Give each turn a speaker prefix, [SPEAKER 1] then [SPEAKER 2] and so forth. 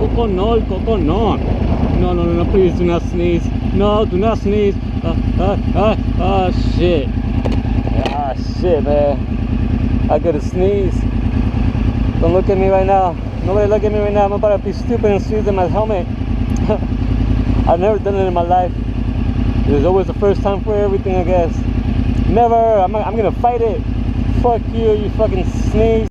[SPEAKER 1] Coco, no, el Coco, no. No, no, no, no, please do not sneeze. No, do not sneeze. Shit. Ah, shit, man. I gotta sneeze. Don't look at me right now. Nobody look at me right now. I'm about to be stupid and sneeze in my helmet. I've never done it in my life. There's always the first time for everything, I guess. Never. I'm gonna fight it. Fuck you, you fucking sneeze.